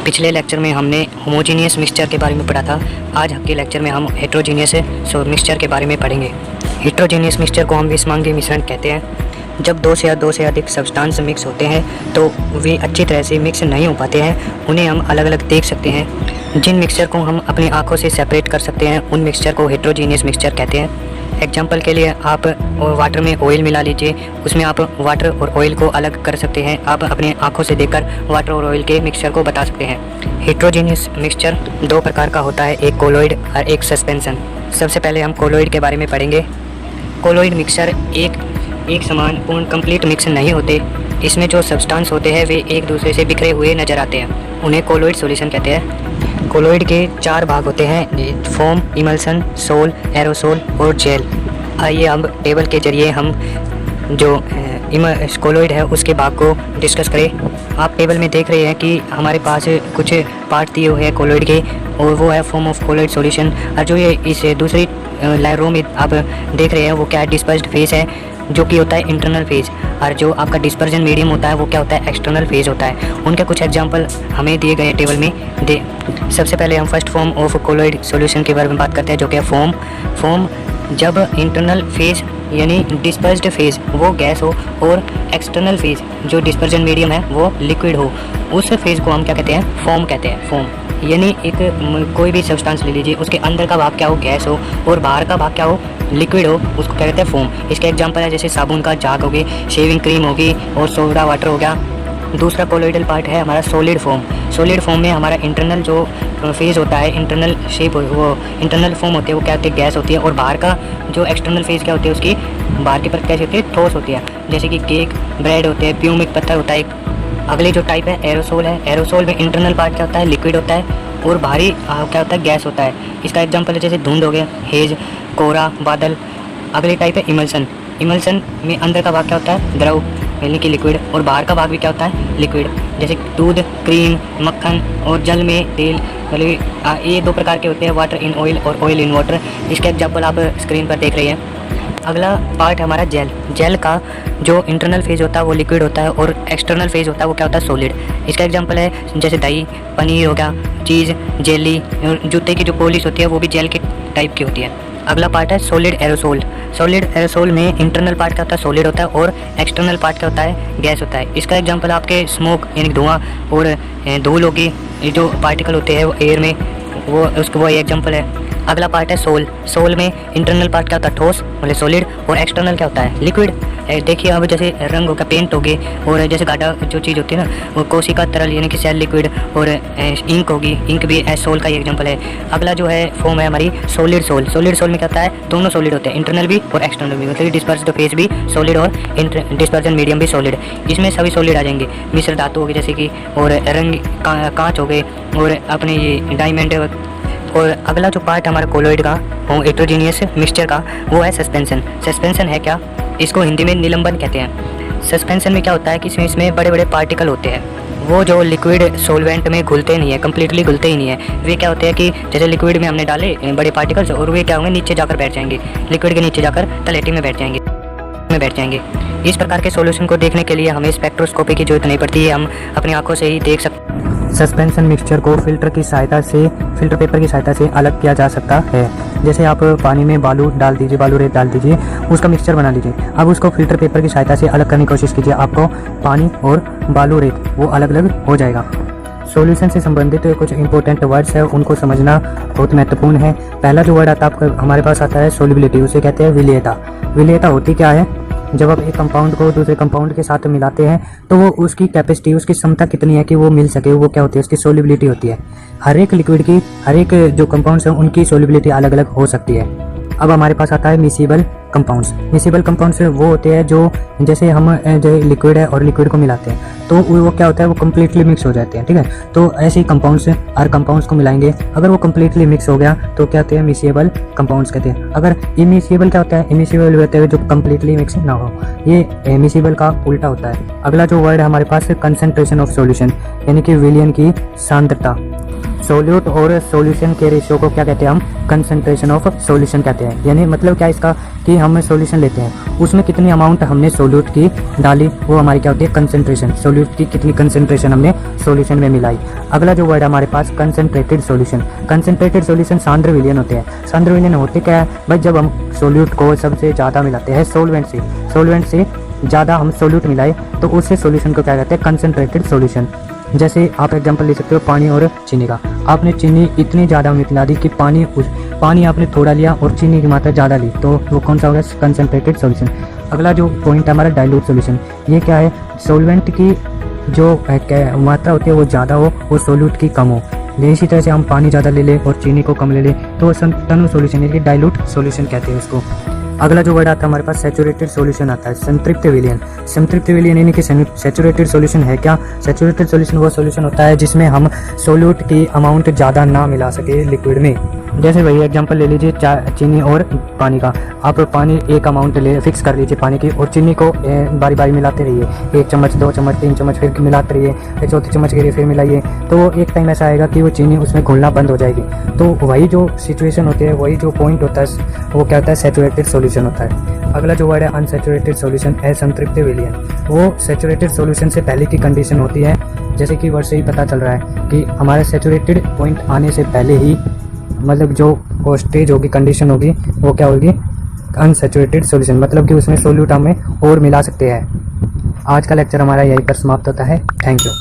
पिछले लेक्चर में हमने होमोजीनियस मिक्सचर के बारे में पढ़ा था। आज के लेक्चर में हम हेट्रोजीनियस मिक्सचर के बारे में पढ़ेंगे। हेट्रोजीनियस मिक्सचर को हम विषमांगी मिश्रण कहते हैं। जब दो से अधिक सब्सटेंस मिक्स होते हैं तो वे अच्छी तरह से मिक्स नहीं हो पाते हैं, उन्हें हम अलग अलग देख सकते हैं। जिन मिक्सचर को हम अपनी आंखों से सेपरेट कर सकते हैं उन मिक्सचर को हेट्रोजीनियस मिक्सचर कहते हैं। एग्जाम्पल के लिए आप वाटर में ऑयल मिला लीजिए, उसमें आप वाटर और ऑयल को अलग कर सकते हैं। आप अपने आंखों से देखकर वाटर और ऑयल के मिक्सचर को बता सकते हैं। हेट्रोजीनियस मिक्सचर दो प्रकार का होता है, एक कोलॉइड और एक सस्पेंशन। सबसे पहले हम कोलॉइड के बारे में पढ़ेंगे। कोलॉइड मिक्सचर एक समान पूर्ण कंप्लीट मिक्स नहीं होते। इसमें जो सब्सटेंस होते हैं वे एक दूसरे से बिखरे हुए नजर आते हैं, उन्हें कोलॉइड सॉल्यूशन कहते हैं। कोलॉइड के चार भाग होते हैं, फोम, इमल्सन, सोल, एरोसोल और जेल। आइए अब टेबल के जरिए हम जो कोलॉइड है उसके भाग को डिस्कस करें। आप टेबल में देख रहे हैं कि हमारे पास कुछ पार्ट दिए हुए हैं कोलॉइड के, और वो है फॉर्म ऑफ कोलॉइड सॉल्यूशन। और जो ये इस दूसरी रो में आप देख रहे हैं वो क्या है, डिस्पर्स्ड फेज है, जो कि होता है इंटरनल फेज। और जो आपका डिस्पर्जन मीडियम होता है वो क्या होता है, एक्सटर्नल फेज होता है। उनके कुछ एग्जांपल हमें दिए गए टेबल में सबसे पहले हम first form of colloid solution के बारे में बात करते हैं, जो कि है फोम। जब इंटरनल फेज यानी डिस्पर्स्ड फेज वो गैस हो और एक्सटर्नल फेज जो डिस्पर्जन मीडियम है वो लिक्विड हो, उस फेज को हम क्या कहते हैं, फोम कहते हैं। फोम यानी एक कोई भी सब्सटेंस ले लीजिए, उसके अंदर का भाग क्या हो, गैस हो, और बाहर का भाग क्या हो, लिक्विड हो, उसको क्या कहते हैं, फोम। इसके एग्जांपल है जैसे साबुन का झाग होगी, शेविंग क्रीम होगी और सोडा वाटर हो गया। दूसरा कोलॉइडल पार्ट है हमारा सॉलिड फॉर्म। सॉलिड फॉर्म में हमारा इंटरनल जो फेज होता है, इंटरनल शेप वो इंटरनल फॉर्म होती है, वो क्या होती है, गैस होती है। और बाहर का जो एक्सटर्नल फेज क्या होती है, उसकी बाहर की परत कैसी होती है, ठोस होती है, जैसे कि केक, ब्रेड होते हैं, प्यूमिक पत्थर होता है। अगले जो टाइप है एरोसोल है। एरोसोल में इंटरनल पार्ट क्या होता है, लिक्विड होता है, और बाहरी क्या होता है, गैस होता है। इसका एग्जांपल है जैसे धुंध हो गया, हेज, कोहरा, बादल। अगले टाइप है इमल्सन। इमल्सन में अंदर का भाग क्या होता है, द्रव यानी कि लिक्विड, और बाहर का भाग भी क्या होता है, लिक्विड, जैसे दूध, क्रीम, मक्खन, और जल में तेल। ये दो प्रकार के होते हैं, वाटर इन ऑयल और ऑयल इन वाटर। इसके एग्जांपल आप स्क्रीन पर देख रहे हैं। अगला पार्ट हमारा जेल। जेल का जो इंटरनल फेज होता है वो लिक्विड होता है, और एक्सटर्नल फेज होता है वो क्या होता है, सॉलिड। इसका एग्जांपल है जैसे दही, पनीर हो गया, चीज़, जेली, जूते की जो पॉलिश होती है वो भी जेल के टाइप की होती है। अगला पार्ट है सॉलिड एरोसोल। सॉलिड एरोसोल में इंटरनल पार्ट क्या होता है, सॉलिड होता है, और एक्सटर्नल पार्ट क्या होता है, गैस होता है। इसका एग्जांपल आपके स्मोक यानी धुआं और धूल होगी, जो पार्टिकल होते हैं वो एयर में, वो एग्जांपल है। अगला पार्ट है सोल। सोल में इंटरनल पार्ट क्या होता है, ठोस मतलब सॉलिड, और एक्सटर्नल क्या होता है, लिक्विड। देखिए अब जैसे रंग होगा, पेंट होगी, और जैसे गाढ़ा जो चीज़ होती है ना वो कोशिका तरल यानी कि सेल लिक्विड, और इंक होगी, इंक भी सोल का ही एग्जांपल है। अगला जो है फॉर्म है हमारी सॉलिड सोल। सॉलिड सोल में क्या होता है, दोनों सॉलिड होते हैं, इंटरनल भी और एक्सटर्नल भी, मतलब डिस्पर्स्ड फेज भी सॉलिड और डिस्पर्जन मीडियम भी सॉलिड। इसमें सभी सॉलिड आ जाएंगे। मिश्र धातु होगी जैसे कि, और रंग कांच हो गए, और अपने ये डायमंड। और अगला जो पार्ट हमारा कोलॉइड का हेट्रोजीनियस मिक्सचर का वो है सस्पेंशन। सस्पेंशन है क्या, इसको हिंदी में निलंबन कहते हैं। सस्पेंशन में क्या होता है कि इसमें बड़े बड़े पार्टिकल होते हैं, वो जो लिक्विड सॉल्वेंट में घुलते नहीं है, कम्प्लीटली घुलते ही नहीं है। वे क्या होते हैं कि जैसे लिक्विड में हमने डाले बड़े पार्टिकल्स, और वे क्या होंगे, नीचे जाकर बैठ जाएंगे, लिक्विड के नीचे जाकर तलहटी में बैठ जाएंगे। इस प्रकार के सॉल्यूशन को देखने के लिए हमें स्पेक्ट्रोस्कोपी की जरूरत नहीं पड़ती है, हम अपनी आंखों से ही देख सकते हैं। सस्पेंशन मिक्सचर को फिल्टर पेपर की सहायता से अलग किया जा सकता है। जैसे आप पानी में बालू रेत डाल दीजिए, उसका मिक्सचर बना लीजिए। अब उसको फिल्टर पेपर की सहायता से अलग करने की कोशिश कीजिए, आपको पानी और बालू रेत वो अलग अलग हो जाएगा। सॉल्यूशन से संबंधित कुछ इंपॉर्टेंट वर्ड्स है, उनको समझना बहुत महत्वपूर्ण है। पहला जो वर्ड आता है हमारे पास आता है सोल्युबिलिटी, उसे कहते हैं विलेयता। विलेयता होती क्या है, जब आप एक कंपाउंड को दूसरे कंपाउंड के साथ मिलाते हैं तो वो उसकी कैपेसिटी, उसकी क्षमता कितनी है कि वो मिल सके, वो क्या होती है, उसकी सोल्युबिलिटी होती है। हर एक लिक्विड की, हर एक जो कंपाउंड्स हैं उनकी सोल्युबिलिटी अलग अलग हो सकती है। अब हमारे पास आता है मिसिबल कंपाउंड्स। मिसिबल कंपाउंड्स वो होते हैं जो जैसे हम जो लिक्विड है और लिक्विड को मिलाते हैं तो वो क्या होता है, वो कम्प्लीटली मिक्स हो जाते हैं, ठीक है। तो ऐसे ही कंपाउंड्स और कंपाउंड्स को मिलाएंगे, अगर वो कम्प्लीटली मिक्स हो गया तो क्या कहते हैं, मिसिबल कंपाउंड्स कहते हैं। अगर इमिसिबल क्या होता है, इमिसिबल होते हैं जो कम्प्लीटली मिक्स ना हो, ये मिसिबल का उल्टा होता है। अगला जो वर्ड है हमारे पास, कंसंट्रेशन ऑफ सॉल्यूशन यानी कि विलयन की सांद्रता। सोल्यूट और सॉल्यूशन के रेशियो को क्या कहते हैं हम, कंसंट्रेशन ऑफ सॉल्यूशन कहते हैं। यानी मतलब क्या इसका कि हम सॉल्यूशन लेते हैं, उसमें कितनी अमाउंट हमने सोल्यूट की डाली, वो हमारी क्या होती है, कंसंट्रेशन। सोल्यूट की कितनी कंसंट्रेशन हमने सॉल्यूशन में मिलाई। अगला जो वर्ड है हमारे पास कंसंट्रेटेड सॉल्यूशन। कंसंट्रेटेड सॉल्यूशन सांद्र विलयन होते हैं। सांद्र विलयन होते क्या है भाई, जब हम सोल्यूट को सबसे ज़्यादा मिलाते हैं सोलवेंट से ज़्यादा हम सोल्यूट मिलाए तो उससे सॉल्यूशन को क्या कहते हैं, कंसंट्रेटेड सॉल्यूशन। जैसे आप एग्जांपल ले सकते हो पानी और चीनी का। आपने चीनी इतनी ज़्यादा मिला दी कि पानी आपने थोड़ा लिया और चीनी की मात्रा ज़्यादा ली, तो वो कौन सा होगा, कंसंट्रेटेड सॉल्यूशन। अगला जो पॉइंट है हमारा डाइल्यूट सॉल्यूशन। ये क्या है, सॉल्वेंट की जो मात्रा होती है वो ज़्यादा हो और सोल्यूट की कम हो। इसी तरह से हम पानी ज़्यादा ले लें और चीनी को कम ले लें तो संतनु सॉल्यूशन यानी डाइल्यूट सॉल्यूशन कहते हैं उसको। अगला जो वर्ड आता है हमारे पास सैचुरेटेड सॉल्यूशन आता है, संतृप्त विलयन। संतृप्त विलयन यानी कि सैचुरेटेड सॉल्यूशन है क्या, सैचुरेटेड सॉल्यूशन वो सॉल्यूशन होता है जिसमें हम सोल्यूट की अमाउंट ज़्यादा ना मिला सके लिक्विड में। जैसे वही एग्जांपल ले लीजिए चीनी और पानी का। आप पानी एक अमाउंट ले फिक्स कर लीजिए पानी की और चीनी को बारी बारी मिलाते रहिए, 1 चम्मच 2 चम्मच 3 चम्मच, फिर मिलाते रहिए, फिर चौथी चम्मच के लिए फिर मिलाइए, तो एक टाइम ऐसा आएगा कि वो चीनी उसमें घुलना बंद हो जाएगी। तो वही जो सिचुएशन होती है, वही जो पॉइंट होता है वो क्या होता है, सैचुरेटेड सॉल्यूशन होता है। अगला जो वर्ड है अनसैचुरेटेड सॉल्यूशन, असंतृप्त विलयन। वो सैचुरेटेड सॉल्यूशन से पहले की कंडीशन होती है, जैसे कि वर्ड से ही पता चल रहा है कि हमारे सैचुरेटेड पॉइंट आने से पहले ही मतलब जो वो स्टेज होगी, कंडीशन होगी, वो क्या होगी, अनसैचुरेटेड सॉल्यूशन। मतलब कि उसमें सोल्यूट हमें और मिला सकते हैं। आज का लेक्चर हमारा यहीं पर समाप्त होता है। Thank you.